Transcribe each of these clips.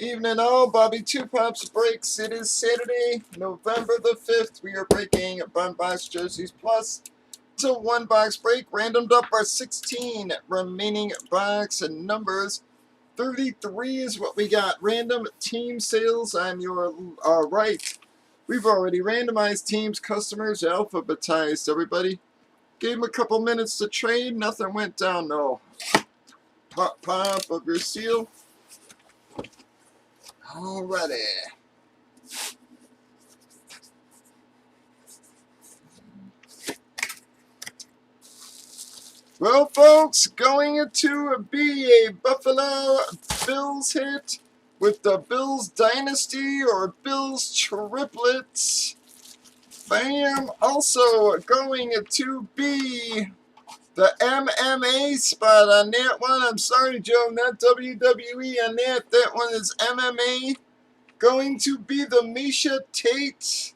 Evening all, Bobby Two Pops breaks. It is Saturday, November the 5th. We are breaking Bun Box Jerseys Plus. It's a one box break. Randomed up our 16 remaining box and numbers. 33 is what we got. Random team sales on your right. We've already randomized teams, customers, alphabetized everybody. Gave them a couple minutes to trade. Nothing went down, no. Pop of your seal. Alrighty. Well, folks, going to be a Buffalo Bills hit with the Bills Dynasty or Bills Triplets. Bam! Also going to be the MMA spot on that one. I'm sorry, Joe, not WWE on that. That one is MMA. Going to be the Misha Tate.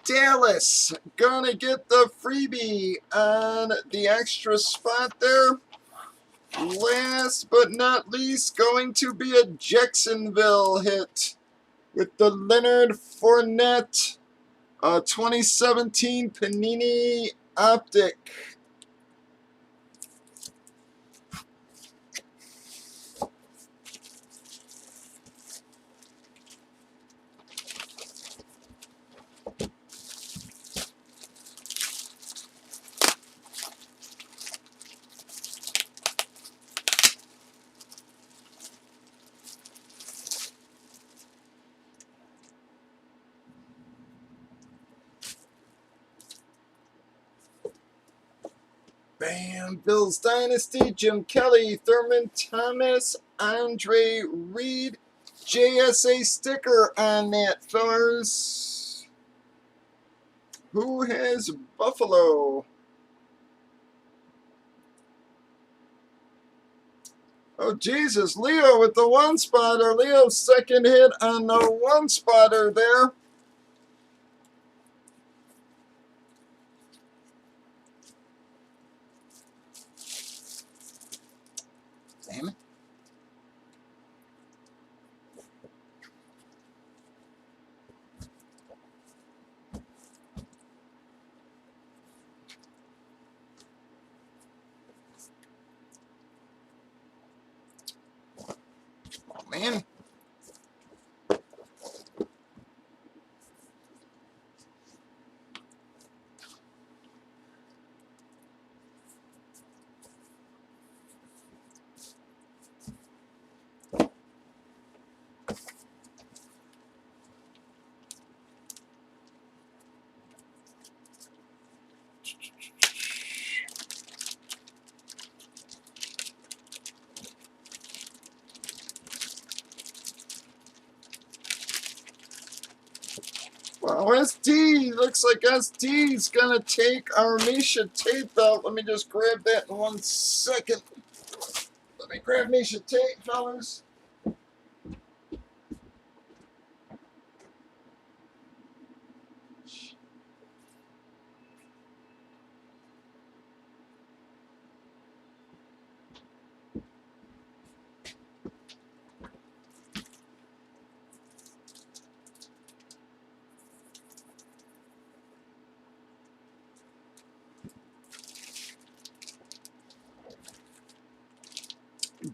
Dallas gonna get the freebie on the extra spot there. Last but not least, going to be a Jacksonville hit with the Leonard Fournette 2017 Panini Optic. Bam! Bills Dynasty, Jim Kelly, Thurman Thomas, Andre Reed, JSA sticker on that, fellas. Who has Buffalo? Oh, Jesus, Leo with the one spotter. Leo's second hit on the one spotter there. Damn it. Oh, man. Well, SD, looks like SD's gonna take our Misha Tate belt. Let me just grab that in 1 second. Let me grab Misha Tate, fellas.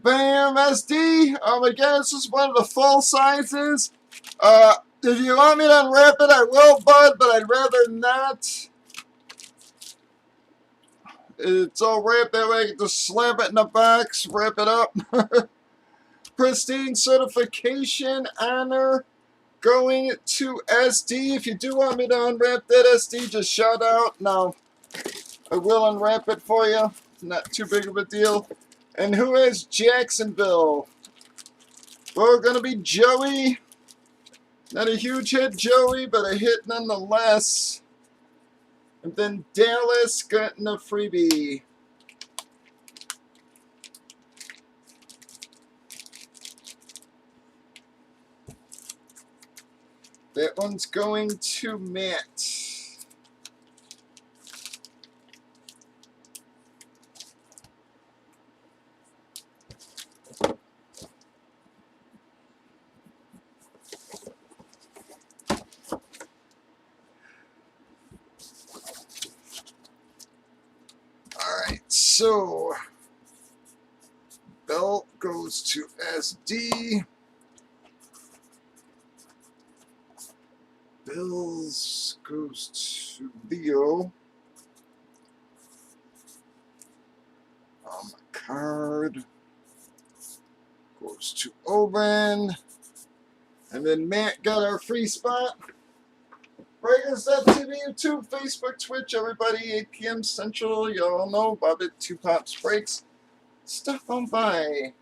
Bam, SD. Oh my god, this is one of the full sizes. If you want me to unwrap it, I will, bud, but I'd rather not. It's all wrapped that way. I can just slap it in the box, wrap it up. Pristine certification honor going to SD. If you do want me to unwrap that SD, just shout out. Now, I will unwrap it for you. Not too big of a deal. And who has Jacksonville? Well, going to be Joey. Not a huge hit, Joey, but a hit nonetheless. And then Dallas getting a freebie. That one's going to Matt. So, belt goes to SD. Bills goes to Leo. Card goes to Owen. And then Matt got our free spot. Breakers up to the YouTube, Facebook, Twitch, everybody, 8 p.m. Central. Y'all know about it. 2 Pops Breaks. Stuff on by.